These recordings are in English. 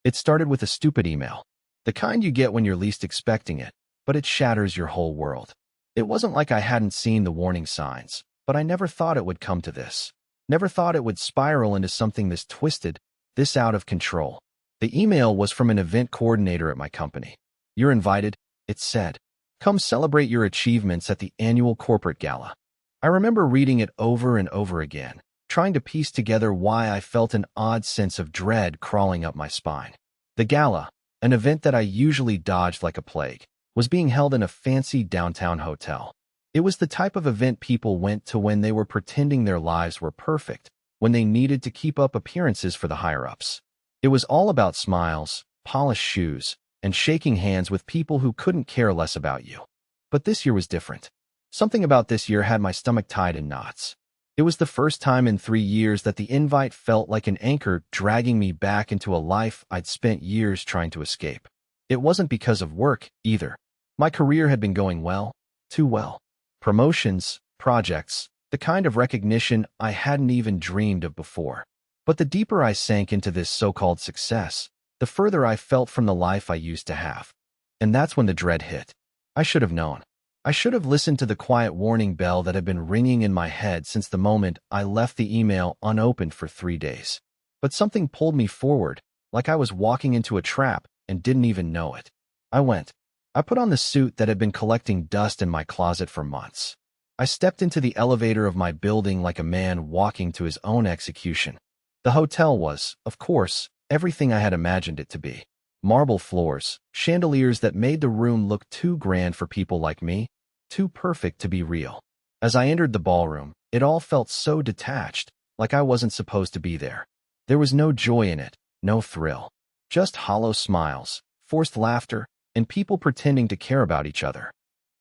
It started with a stupid email. The kind you get when you're least expecting it, but it shatters your whole world. It wasn't like I hadn't seen the warning signs, but I never thought it would come to this. Never thought it would spiral into something this twisted, this out of control. The email was from an event coordinator at my company. "You're invited," it said. "Come celebrate your achievements at the annual corporate gala." I remember reading it over and over again, trying to piece together why I felt an odd sense of dread crawling up my spine. The gala, an event that I usually dodged like a plague, was being held in a fancy downtown hotel. It was the type of event people went to when they were pretending their lives were perfect, when they needed to keep up appearances for the higher-ups. It was all about smiles, polished shoes, and shaking hands with people who couldn't care less about you. But this year was different. Something about this year had my stomach tied in knots. It was the first time in 3 years that the invite felt like an anchor dragging me back into a life I'd spent years trying to escape. It wasn't because of work, either. My career had been going well, too well. Promotions, projects, the kind of recognition I hadn't even dreamed of before. But the deeper I sank into this so-called success, the further I felt from the life I used to have. And that's when the dread hit. I should have known. I should have listened to the quiet warning bell that had been ringing in my head since the moment I left the email unopened for 3 days. But something pulled me forward, like I was walking into a trap and didn't even know it. I went. I put on the suit that had been collecting dust in my closet for months. I stepped into the elevator of my building like a man walking to his own execution. The hotel was, of course, everything I had imagined it to be. Marble floors, chandeliers that made the room look too grand for people like me, too perfect to be real. As I entered the ballroom, it all felt so detached, like I wasn't supposed to be there. There was no joy in it, no thrill. Just hollow smiles, forced laughter, and people pretending to care about each other.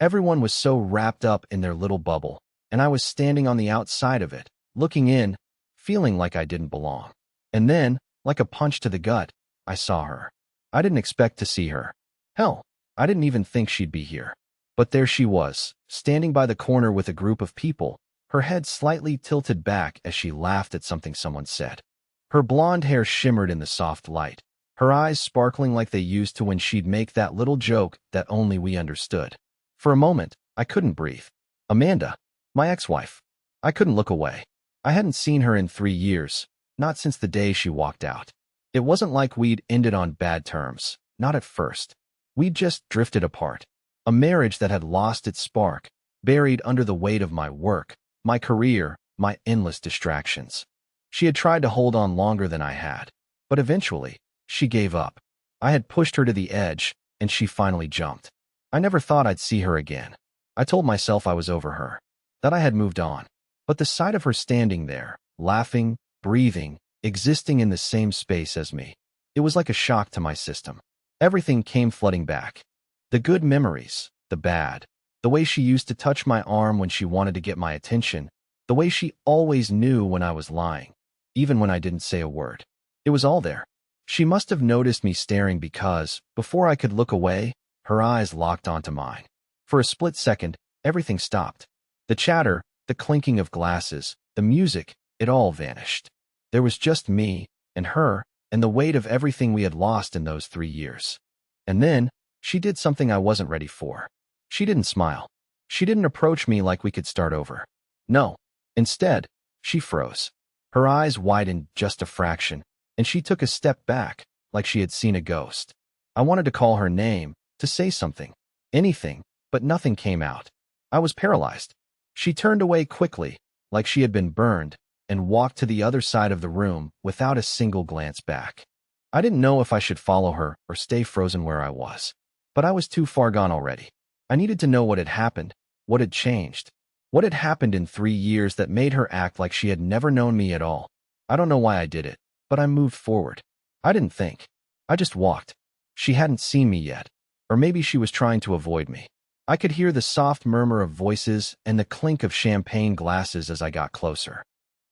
Everyone was so wrapped up in their little bubble, and I was standing on the outside of it, looking in, feeling like I didn't belong. And then, like a punch to the gut, I saw her. I didn't expect to see her. Hell, I didn't even think she'd be here. But there she was, standing by the corner with a group of people, her head slightly tilted back as she laughed at something someone said. Her blonde hair shimmered in the soft light, her eyes sparkling like they used to when she'd make that little joke that only we understood. For a moment, I couldn't breathe. Amanda, my ex-wife. I couldn't look away. I hadn't seen her in 3 years, not since the day she walked out. It wasn't like we'd ended on bad terms, not at first. We'd just drifted apart. A marriage that had lost its spark, buried under the weight of my work, my career, my endless distractions. She had tried to hold on longer than I had, but eventually, she gave up. I had pushed her to the edge, and she finally jumped. I never thought I'd see her again. I told myself I was over her, that I had moved on. But the sight of her standing there, laughing, breathing, existing in the same space as me, it was like a shock to my system. Everything came flooding back. The good memories, the bad, the way she used to touch my arm when she wanted to get my attention, the way she always knew when I was lying, even when I didn't say a word. It was all there. She must have noticed me staring because, before I could look away, her eyes locked onto mine. For a split second, everything stopped. The chatter, the clinking of glasses, the music, it all vanished. There was just me, and her, and the weight of everything we had lost in those 3 years. And then, she did something I wasn't ready for. She didn't smile. She didn't approach me like we could start over. No. Instead, she froze. Her eyes widened just a fraction, and she took a step back, like she had seen a ghost. I wanted to call her name, to say something, anything, but nothing came out. I was paralyzed. She turned away quickly, like she had been burned, and walked to the other side of the room without a single glance back. I didn't know if I should follow her or stay frozen where I was. But I was too far gone already. I needed to know what had happened, what had changed, what had happened in 3 years that made her act like she had never known me at all. I don't know why I did it, but I moved forward. I didn't think. I just walked. She hadn't seen me yet, or maybe she was trying to avoid me. I could hear the soft murmur of voices and the clink of champagne glasses as I got closer.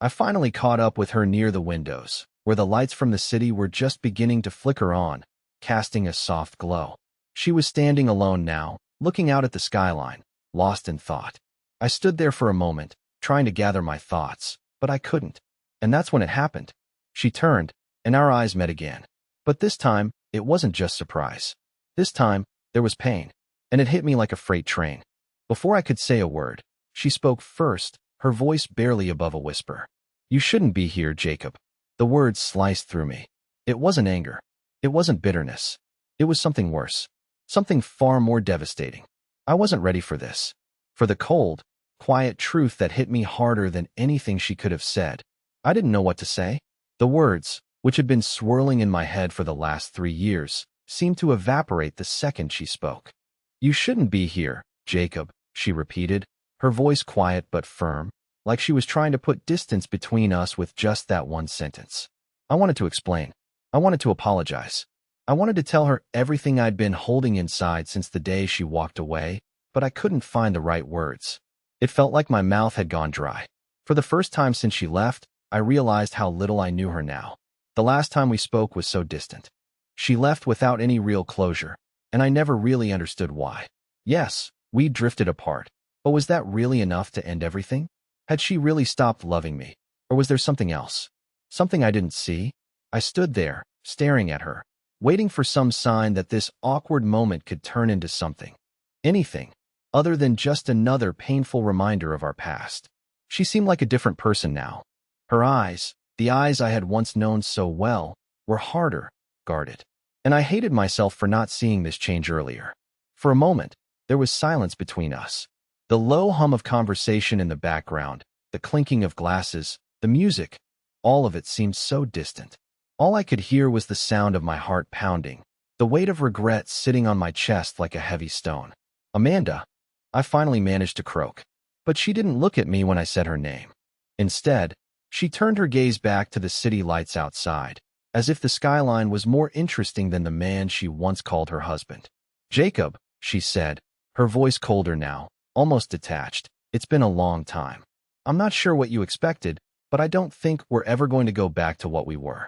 I finally caught up with her near the windows, where the lights from the city were just beginning to flicker on, casting a soft glow. She was standing alone now, looking out at the skyline, lost in thought. I stood there for a moment, trying to gather my thoughts, but I couldn't. And that's when it happened. She turned, and our eyes met again. But this time, it wasn't just surprise. This time, there was pain, and it hit me like a freight train. Before I could say a word, she spoke first, her voice barely above a whisper. "You shouldn't be here, Jacob." The words sliced through me. It wasn't anger. It wasn't bitterness. It was something worse. Something far more devastating. I wasn't ready for this. For the cold, quiet truth that hit me harder than anything she could have said. I didn't know what to say. The words, which had been swirling in my head for the last 3 years, seemed to evaporate the second she spoke. "You shouldn't be here, Jacob," she repeated, her voice quiet but firm, like she was trying to put distance between us with just that one sentence. I wanted to explain. I wanted to apologize. I wanted to tell her everything I'd been holding inside since the day she walked away, but I couldn't find the right words. It felt like my mouth had gone dry. For the first time since she left, I realized how little I knew her now. The last time we spoke was so distant. She left without any real closure, and I never really understood why. Yes, we drifted apart, but was that really enough to end everything? Had she really stopped loving me, or was there something else? Something I didn't see? I stood there, staring at her, waiting for some sign that this awkward moment could turn into something. Anything, other than just another painful reminder of our past. She seemed like a different person now. Her eyes, the eyes I had once known so well, were harder, guarded. And I hated myself for not seeing this change earlier. For a moment, there was silence between us. The low hum of conversation in the background, the clinking of glasses, the music, all of it seemed so distant. All I could hear was the sound of my heart pounding, the weight of regret sitting on my chest like a heavy stone. "Amanda," I finally managed to croak. But she didn't look at me when I said her name. Instead, she turned her gaze back to the city lights outside, as if the skyline was more interesting than the man she once called her husband. "Jacob," she said, her voice colder now, almost detached. "It's been a long time. I'm not sure what you expected, but I don't think we're ever going to go back to what we were."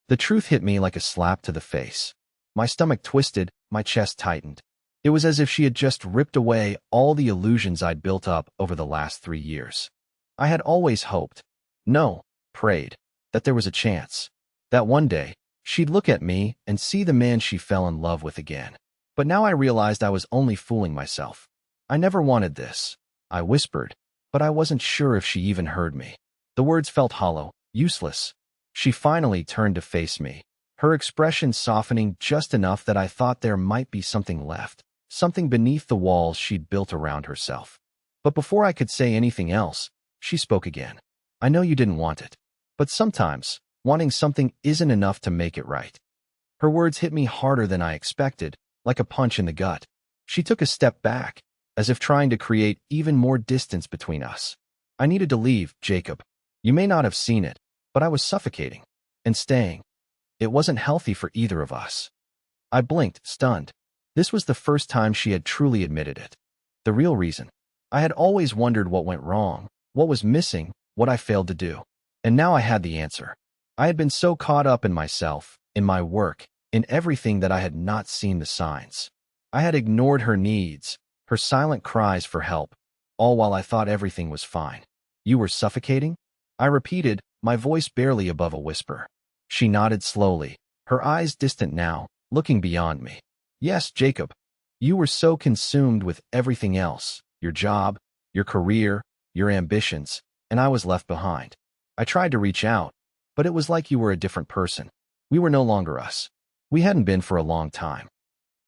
The truth hit me like a slap to the face. My stomach twisted, my chest tightened. It was as if she had just ripped away all the illusions I'd built up over the last 3 years. I had always hoped, no, prayed, that there was a chance. That one day, she'd look at me and see the man she fell in love with again. But now I realized I was only fooling myself. I never wanted this. I whispered, but I wasn't sure if she even heard me. The words felt hollow, useless. She finally turned to face me, her expression softening just enough that I thought there might be something left, something beneath the walls she'd built around herself. But before I could say anything else, she spoke again. "I know you didn't want it, but sometimes, wanting something isn't enough to make it right." Her words hit me harder than I expected, like a punch in the gut. She took a step back, as if trying to create even more distance between us. "I needed to leave, Jacob. You may not have seen it, but I was suffocating. And staying. It wasn't healthy for either of us." I blinked, stunned. This was the first time she had truly admitted it. The real reason. I had always wondered what went wrong, what was missing, what I failed to do. And now I had the answer. I had been so caught up in myself, in my work, in everything that I had not seen the signs. I had ignored her needs, her silent cries for help, all while I thought everything was fine. "You were suffocating?" I repeated, my voice barely above a whisper. She nodded slowly, her eyes distant now, looking beyond me. "Yes, Jacob. You were so consumed with everything else, your job, your career, your ambitions, and I was left behind. I tried to reach out, but it was like you were a different person. We were no longer us. We hadn't been for a long time."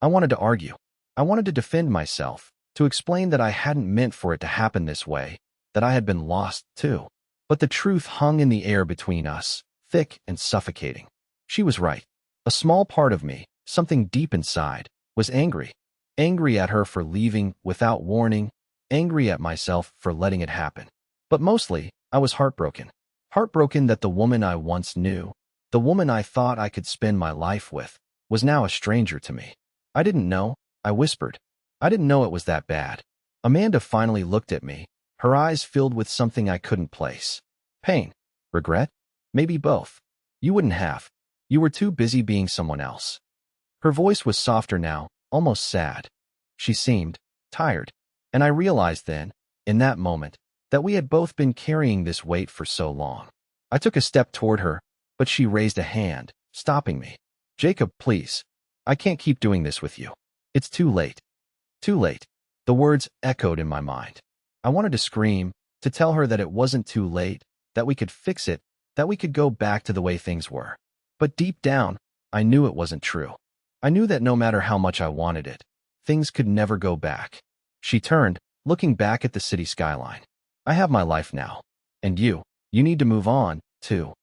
I wanted to argue. I wanted to defend myself, to explain that I hadn't meant for it to happen this way, that I had been lost, too. But the truth hung in the air between us, thick and suffocating. She was right. A small part of me, something deep inside, was angry. Angry at her for leaving without warning, angry at myself for letting it happen. But mostly, I was heartbroken. Heartbroken that the woman I once knew, the woman I thought I could spend my life with, was now a stranger to me. "I didn't know," I whispered. "I didn't know it was that bad." Amanda finally looked at me, her eyes filled with something I couldn't place. "Pain? Regret? Maybe both. You wouldn't have. You were too busy being someone else." Her voice was softer now, almost sad. She seemed tired. And I realized then, in that moment, that we had both been carrying this weight for so long. I took a step toward her, but she raised a hand, stopping me. Jacob, please. I can't keep doing this with you. It's too late. Too late. The words echoed in my mind. I wanted to scream, to tell her that it wasn't too late, that we could fix it, that we could go back to the way things were. But deep down, I knew it wasn't true. I knew that no matter how much I wanted it, things could never go back. She turned, looking back at the city skyline. I have my life now. And you need to move on, too.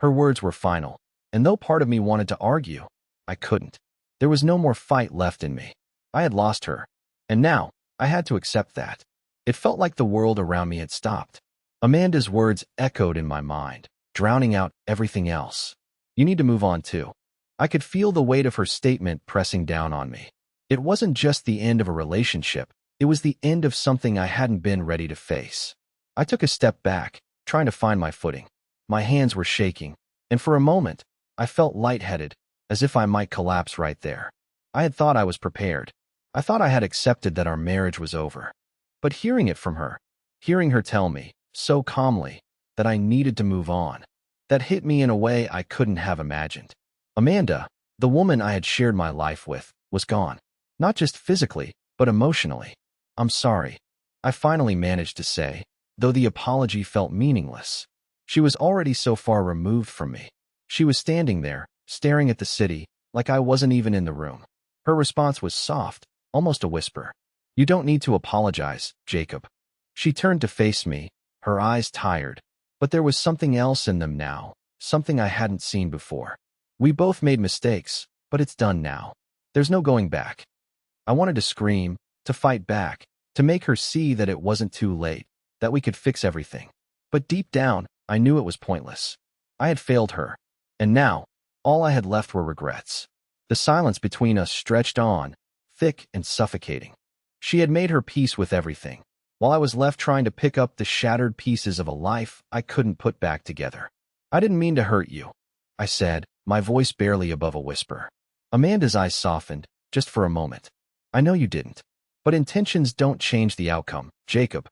Her words were final, and though part of me wanted to argue, I couldn't. There was no more fight left in me. I had lost her, and now I had to accept that. It felt like the world around me had stopped. Amanda's words echoed in my mind, drowning out everything else. You need to move on, too. I could feel the weight of her statement pressing down on me. It wasn't just the end of a relationship, it was the end of something I hadn't been ready to face. I took a step back, trying to find my footing. My hands were shaking, and for a moment, I felt lightheaded, as if I might collapse right there. I had thought I was prepared. I thought I had accepted that our marriage was over. But hearing it from her, hearing her tell me, so calmly, that I needed to move on, that hit me in a way I couldn't have imagined. Amanda, the woman I had shared my life with, was gone. Not just physically, but emotionally. I'm sorry, I finally managed to say, though the apology felt meaningless. She was already so far removed from me. She was standing there, staring at the city, like I wasn't even in the room. Her response was soft, almost a whisper. You don't need to apologize, Jacob. She turned to face me, her eyes tired, but there was something else in them now, something I hadn't seen before. We both made mistakes, but it's done now. There's no going back. I wanted to scream, to fight back, to make her see that it wasn't too late, that we could fix everything. But deep down, I knew it was pointless. I had failed her, and now, all I had left were regrets. The silence between us stretched on, thick and suffocating. She had made her peace with everything, while I was left trying to pick up the shattered pieces of a life I couldn't put back together. I didn't mean to hurt you, I said, my voice barely above a whisper. Amanda's eyes softened, just for a moment. I know you didn't. But intentions don't change the outcome, Jacob.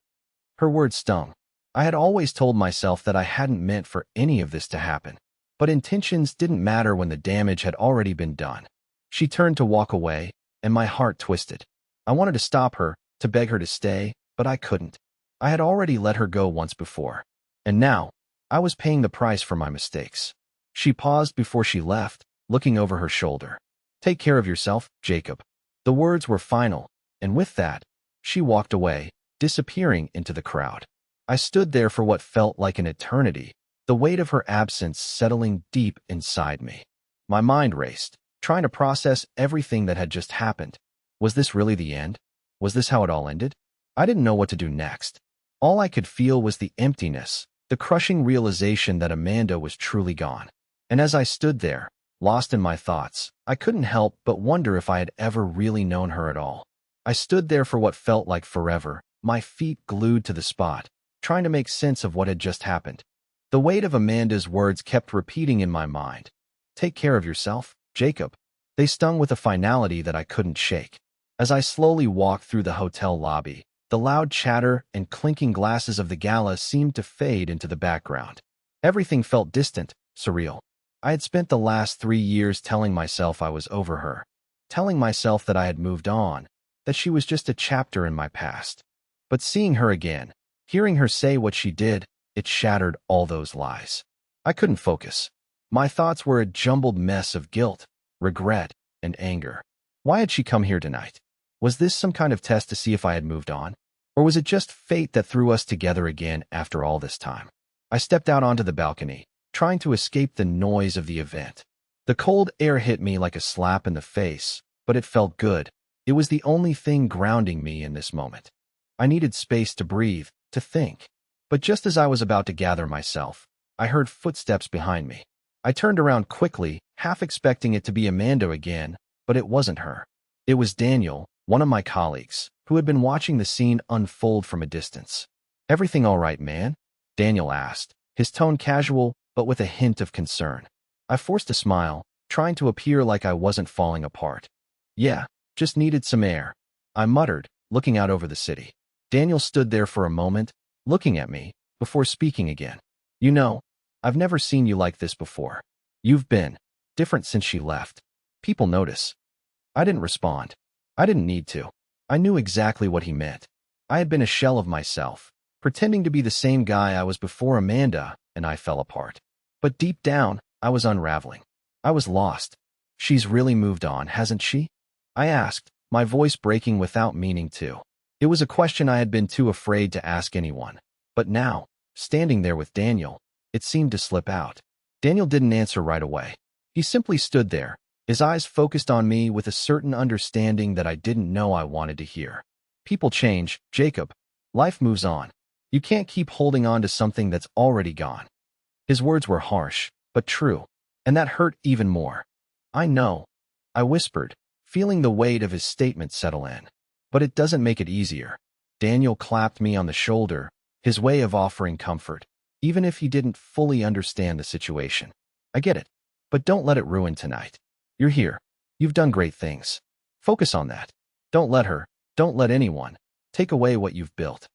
Her words stung. I had always told myself that I hadn't meant for any of this to happen. But intentions didn't matter when the damage had already been done. She turned to walk away, and my heart twisted. I wanted to stop her, to beg her to stay, but I couldn't. I had already let her go once before. And now, I was paying the price for my mistakes. She paused before she left, looking over her shoulder. Take care of yourself, Jacob. The words were final, and with that, she walked away, disappearing into the crowd. I stood there for what felt like an eternity, the weight of her absence settling deep inside me. My mind raced, trying to process everything that had just happened. Was this really the end? Was this how it all ended? I didn't know what to do next. All I could feel was the emptiness, the crushing realization that Amanda was truly gone. And as I stood there, lost in my thoughts, I couldn't help but wonder if I had ever really known her at all. I stood there for what felt like forever, my feet glued to the spot, trying to make sense of what had just happened. The weight of Amanda's words kept repeating in my mind. Take care of yourself, Jacob. They stung with a finality that I couldn't shake. As I slowly walked through the hotel lobby, the loud chatter and clinking glasses of the gala seemed to fade into the background. Everything felt distant, surreal. I had spent the last 3 years telling myself I was over her, telling myself that I had moved on, that she was just a chapter in my past. But seeing her again, hearing her say what she did, it shattered all those lies. I couldn't focus. My thoughts were a jumbled mess of guilt, regret, and anger. Why had she come here tonight? Was this some kind of test to see if I had moved on? Or was it just fate that threw us together again after all this time? I stepped out onto the balcony, trying to escape the noise of the event. The cold air hit me like a slap in the face, but it felt good. It was the only thing grounding me in this moment. I needed space to breathe, to think. But just as I was about to gather myself, I heard footsteps behind me. I turned around quickly, half expecting it to be Amanda again, but it wasn't her. It was Daniel, one of my colleagues, who had been watching the scene unfold from a distance. Everything all right, man? Daniel asked, his tone casual, but with a hint of concern. I forced a smile, trying to appear like I wasn't falling apart. Yeah, just needed some air, I muttered, looking out over the city. Daniel stood there for a moment, looking at me, before speaking again. You know, I've never seen you like this before. You've been different since she left. People notice. I didn't respond. I didn't need to. I knew exactly what he meant. I had been a shell of myself, pretending to be the same guy I was before Amanda and I fell apart. But deep down, I was unraveling. I was lost. She's really moved on, hasn't she? I asked, my voice breaking without meaning to. It was a question I had been too afraid to ask anyone. But now, standing there with Daniel, it seemed to slip out. Daniel didn't answer right away. He simply stood there, his eyes focused on me with a certain understanding that I didn't know I wanted to hear. People change, Jacob. Life moves on. You can't keep holding on to something that's already gone. His words were harsh, but true, and that hurt even more. I know, I whispered, feeling the weight of his statement settle in. But it doesn't make it easier. Daniel clapped me on the shoulder, his way of offering comfort, even if he didn't fully understand the situation. I get it, but don't let it ruin tonight. You're here. You've done great things. Focus on that. Don't let anyone, take away what you've built.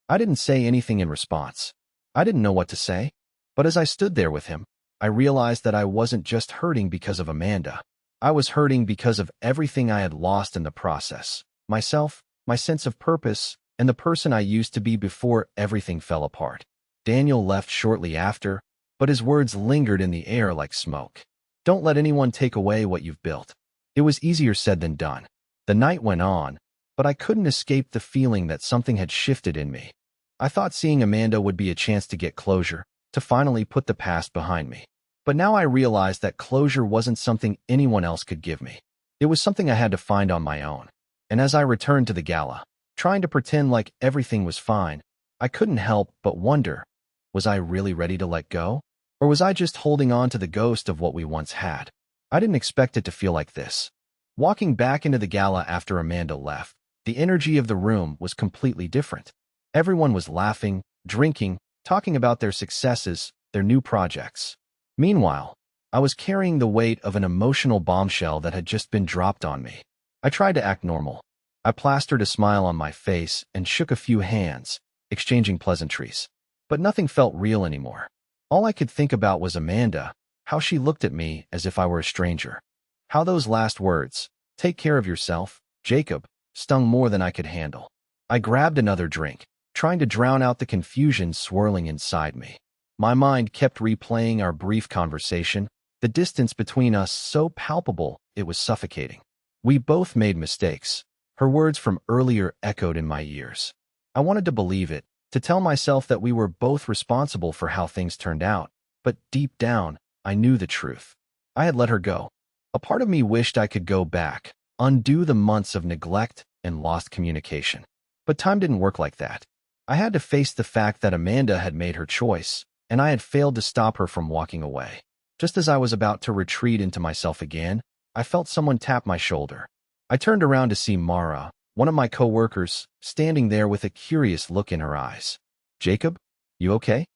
I didn't say anything in response. I didn't know what to say, but as I stood there with him, I realized that I wasn't just hurting because of Amanda. I was hurting because of everything I had lost in the process. Myself, my sense of purpose, and the person I used to be before everything fell apart. Daniel left shortly after, but his words lingered in the air like smoke. Don't let anyone take away what you've built. It was easier said than done. The night went on, but I couldn't escape the feeling that something had shifted in me. I thought seeing Amanda would be a chance to get closure, to finally put the past behind me. But now I realized that closure wasn't something anyone else could give me. It was something I had to find on my own. And as I returned to the gala, trying to pretend like everything was fine, I couldn't help but wonder, was I really ready to let go? Or was I just holding on to the ghost of what we once had? I didn't expect it to feel like this. Walking back into the gala after Amanda left, the energy of the room was completely different. Everyone was laughing, drinking, talking about their successes, their new projects. Meanwhile, I was carrying the weight of an emotional bombshell that had just been dropped on me. I tried to act normal. I plastered a smile on my face and shook a few hands, exchanging pleasantries. But nothing felt real anymore. All I could think about was Amanda, how she looked at me as if I were a stranger. How those last words, "Take care of yourself, Jacob," stung more than I could handle. I grabbed another drink, trying to drown out the confusion swirling inside me. My mind kept replaying our brief conversation, the distance between us so palpable it was suffocating. We both made mistakes. Her words from earlier echoed in my ears. I wanted to believe it, to tell myself that we were both responsible for how things turned out, but deep down, I knew the truth. I had let her go. A part of me wished I could go back, undo the months of neglect and lost communication. But time didn't work like that. I had to face the fact that Amanda had made her choice, and I had failed to stop her from walking away. Just as I was about to retreat into myself again, I felt someone tap my shoulder. I turned around to see Mara, one of my coworkers, standing there with a curious look in her eyes. "Jacob, you okay?"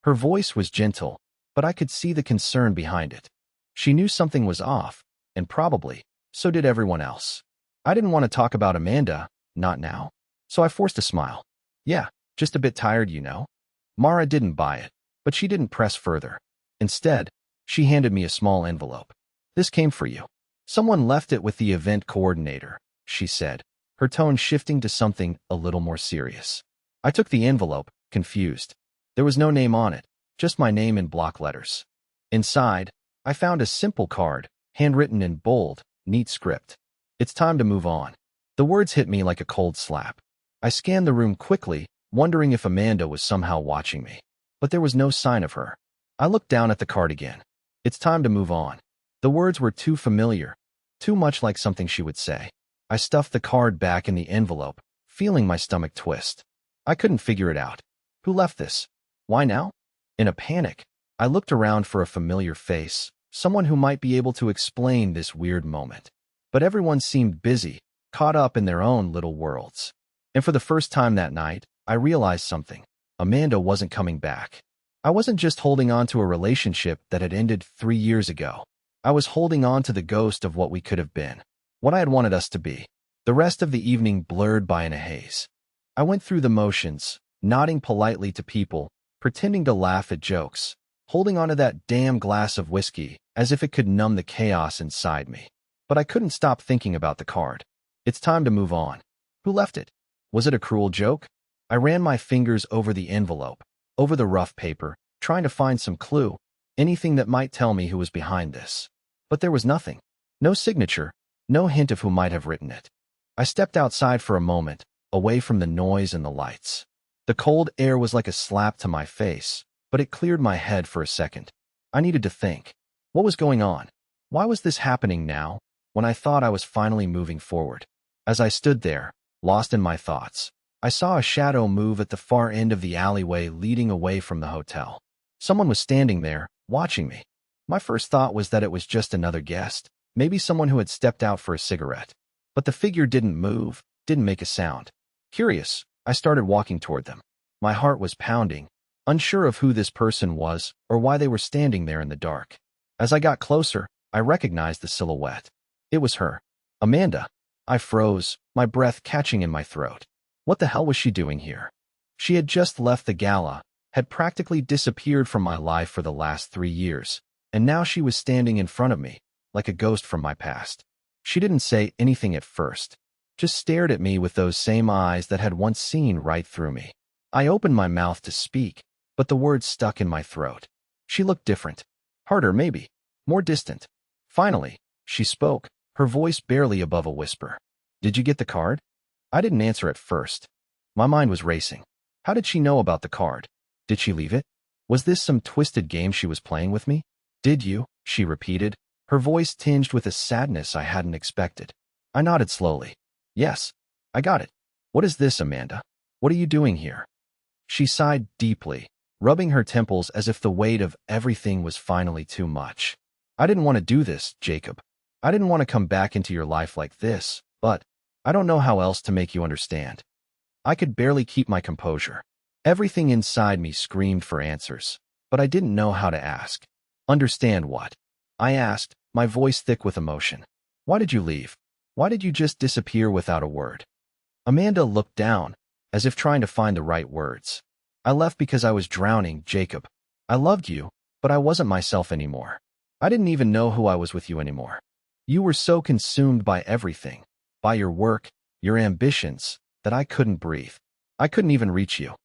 Her voice was gentle, but I could see the concern behind it. She knew something was off, and probably, so did everyone else. I didn't want to talk about Amanda, not now. So I forced a smile. "Yeah, just a bit tired, you know." Mara didn't buy it, but she didn't press further. Instead, she handed me a small envelope. "This came for you. Someone left it with the event coordinator," she said, her tone shifting to something a little more serious. I took the envelope, confused. There was no name on it, just my name in block letters. Inside, I found a simple card, handwritten in bold, neat script. "It's time to move on." The words hit me like a cold slap. I scanned the room quickly, wondering if Amanda was somehow watching me. But there was no sign of her. I looked down at the card again. "It's time to move on." The words were too familiar, too much like something she would say. I stuffed the card back in the envelope, feeling my stomach twist. I couldn't figure it out. Who left this? Why now? In a panic, I looked around for a familiar face, someone who might be able to explain this weird moment. But everyone seemed busy, caught up in their own little worlds. And for the first time that night, I realized something. Amanda wasn't coming back. I wasn't just holding on to a relationship that had ended 3 years ago. I was holding on to the ghost of what we could have been, what I had wanted us to be. The rest of the evening blurred by in a haze. I went through the motions, nodding politely to people, pretending to laugh at jokes, holding onto that damn glass of whiskey as if it could numb the chaos inside me. But I couldn't stop thinking about the card. It's time to move on. Who left it? Was it a cruel joke? I ran my fingers over the envelope, over the rough paper, trying to find some clue, anything that might tell me who was behind this. But there was nothing. No signature, no hint of who might have written it. I stepped outside for a moment, away from the noise and the lights. The cold air was like a slap to my face, but it cleared my head for a second. I needed to think. What was going on? Why was this happening now, when I thought I was finally moving forward? As I stood there, lost in my thoughts, I saw a shadow move at the far end of the alleyway leading away from the hotel. Someone was standing there, watching me. My first thought was that it was just another guest, maybe someone who had stepped out for a cigarette. But the figure didn't move, didn't make a sound. Curious, I started walking toward them. My heart was pounding, unsure of who this person was or why they were standing there in the dark. As I got closer, I recognized the silhouette. It was her. Amanda. I froze, my breath catching in my throat. What the hell was she doing here? She had just left the gala, had practically disappeared from my life for the last 3 years, and now she was standing in front of me, like a ghost from my past. She didn't say anything at first, just stared at me with those same eyes that had once seen right through me. I opened my mouth to speak, but the words stuck in my throat. She looked different. Harder, maybe. More distant. Finally, she spoke, her voice barely above a whisper. Did you get the card? I didn't answer at first. My mind was racing. How did she know about the card? Did she leave it? Was this some twisted game she was playing with me? Did you? She repeated, her voice tinged with a sadness I hadn't expected. I nodded slowly. Yes, I got it. What is this, Amanda? What are you doing here? She sighed deeply, rubbing her temples as if the weight of everything was finally too much. I didn't want to do this, Jacob. I didn't want to come back into your life like this, but I don't know how else to make you understand. I could barely keep my composure. Everything inside me screamed for answers, but I didn't know how to ask. Understand what? I asked, my voice thick with emotion. Why did you leave? Why did you just disappear without a word? Amanda looked down, as if trying to find the right words. I left because I was drowning, Jacob. I loved you, but I wasn't myself anymore. I didn't even know who I was with you anymore. You were so consumed by everything, by your work, your ambitions, that I couldn't breathe. I couldn't even reach you.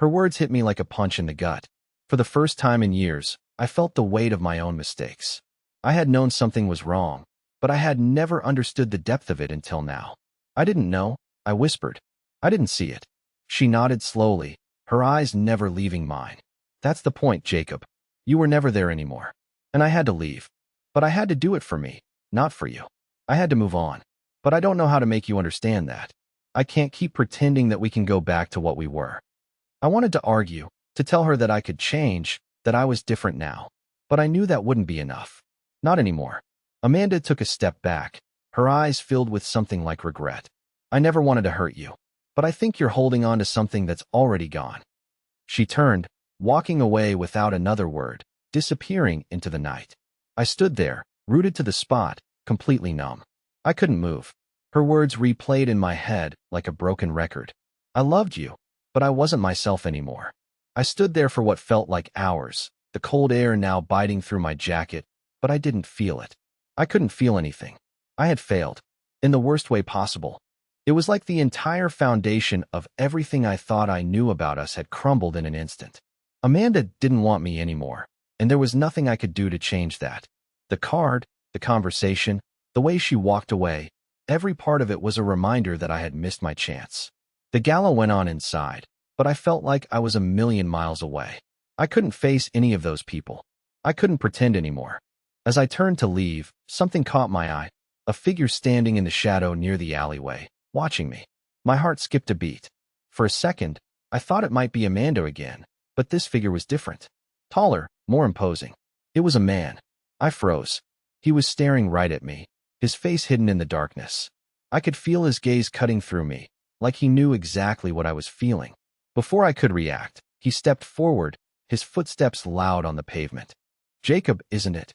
Her words hit me like a punch in the gut. For the first time in years, I felt the weight of my own mistakes. I had known something was wrong, but I had never understood the depth of it until now. I didn't know, I whispered. I didn't see it. She nodded slowly, her eyes never leaving mine. That's the point, Jacob. You were never there anymore. And I had to leave. But I had to do it for me, not for you. I had to move on. But I don't know how to make you understand that. I can't keep pretending that we can go back to what we were. I wanted to argue, to tell her that I could change, that I was different now. But I knew that wouldn't be enough. Not anymore. Amanda took a step back, her eyes filled with something like regret. I never wanted to hurt you, but I think you're holding on to something that's already gone. She turned, walking away without another word, disappearing into the night. I stood there, rooted to the spot, completely numb. I couldn't move. Her words replayed in my head like a broken record. I loved you, but I wasn't myself anymore. I stood there for what felt like hours, the cold air now biting through my jacket, but I didn't feel it. I couldn't feel anything. I had failed. In the worst way possible. It was like the entire foundation of everything I thought I knew about us had crumbled in an instant. Amanda didn't want me anymore, and there was nothing I could do to change that. The card, the conversation, the way she walked away, every part of it was a reminder that I had missed my chance. The gala went on inside, but I felt like I was a million miles away. I couldn't face any of those people. I couldn't pretend anymore. As I turned to leave, something caught my eye, a figure standing in the shadow near the alleyway, watching me. My heart skipped a beat. For a second, I thought it might be Amanda again, but this figure was different. Taller, more imposing. It was a man. I froze. He was staring right at me, his face hidden in the darkness. I could feel his gaze cutting through me, like he knew exactly what I was feeling. Before I could react, he stepped forward, his footsteps loud on the pavement. Jacob, isn't it?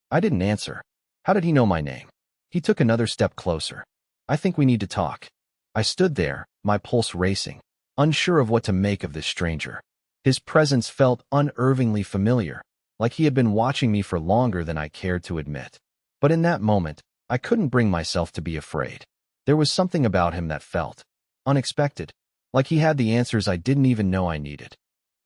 I didn't answer. How did he know my name? He took another step closer. I think we need to talk. I stood there, my pulse racing, unsure of what to make of this stranger. His presence felt unnervingly familiar, like he had been watching me for longer than I cared to admit. But in that moment, I couldn't bring myself to be afraid. There was something about him that felt unexpected, like he had the answers I didn't even know I needed.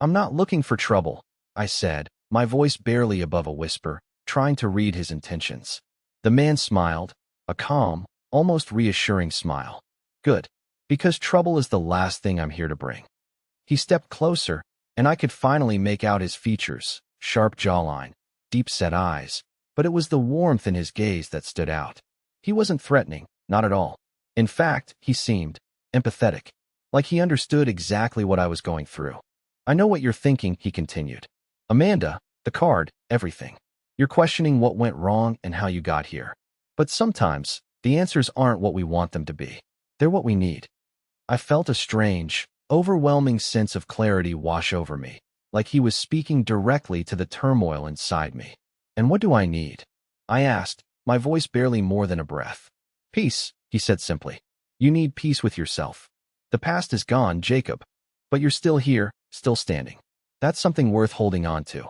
"I'm not looking for trouble," I said, my voice barely above a whisper, trying to read his intentions. The man smiled, a calm, almost reassuring smile. "Good, because trouble is the last thing I'm here to bring." He stepped closer, and I could finally make out his features, sharp jawline, deep-set eyes, but it was the warmth in his gaze that stood out. He wasn't threatening, not at all. In fact, he seemed empathetic, like he understood exactly what I was going through. "I know what you're thinking," he continued. "Amanda, the card, everything. You're questioning what went wrong and how you got here. But sometimes, the answers aren't what we want them to be. They're what we need." I felt a strange, overwhelming sense of clarity wash over me, like he was speaking directly to the turmoil inside me. "And what do I need?" I asked, my voice barely more than a breath. "Peace," he said simply. "You need peace with yourself. The past is gone, Jacob, but you're still here, still standing. That's something worth holding on to."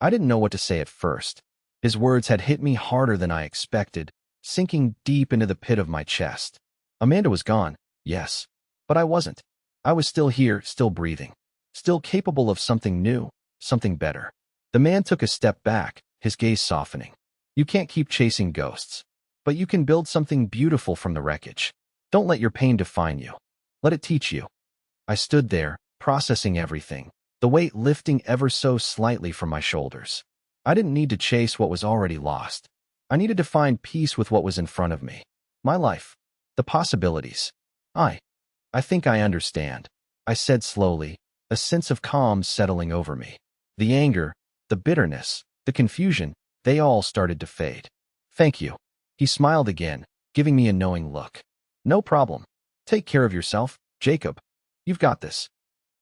I didn't know what to say at first. His words had hit me harder than I expected, sinking deep into the pit of my chest. Amanda was gone, yes, but I wasn't. I was still here, still breathing, still capable of something new, something better. The man took a step back, his gaze softening. "You can't keep chasing ghosts, but you can build something beautiful from the wreckage. Don't let your pain define you. Let it teach you." I stood there, processing everything, the weight lifting ever so slightly from my shoulders. I didn't need to chase what was already lost. I needed to find peace with what was in front of me. My life. The possibilities. I think I understand," I said slowly, a sense of calm settling over me. The anger, the bitterness, the confusion, they all started to fade. "Thank you." He smiled again, giving me a knowing look. "No problem. Take care of yourself, Jacob. You've got this."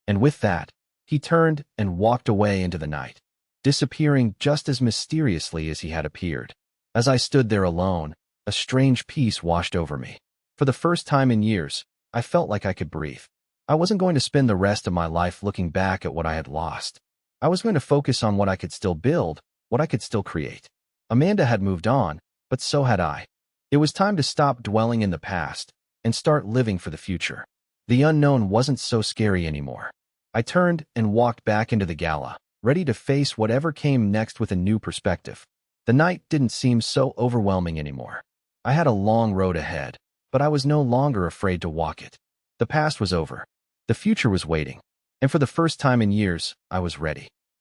And with that, he turned and walked away into the night, disappearing just as mysteriously as he had appeared. As I stood there alone, a strange peace washed over me. For the first time in years, I felt like I could breathe. I wasn't going to spend the rest of my life looking back at what I had lost. I was going to focus on what I could still build, what I could still create. Amanda had moved on, but so had I. It was time to stop dwelling in the past and start living for the future. The unknown wasn't so scary anymore. I turned and walked back into the gala, ready to face whatever came next with a new perspective. The night didn't seem so overwhelming anymore. I had a long road ahead, but I was no longer afraid to walk it. The past was over. The future was waiting. And for the first time in years, I was ready.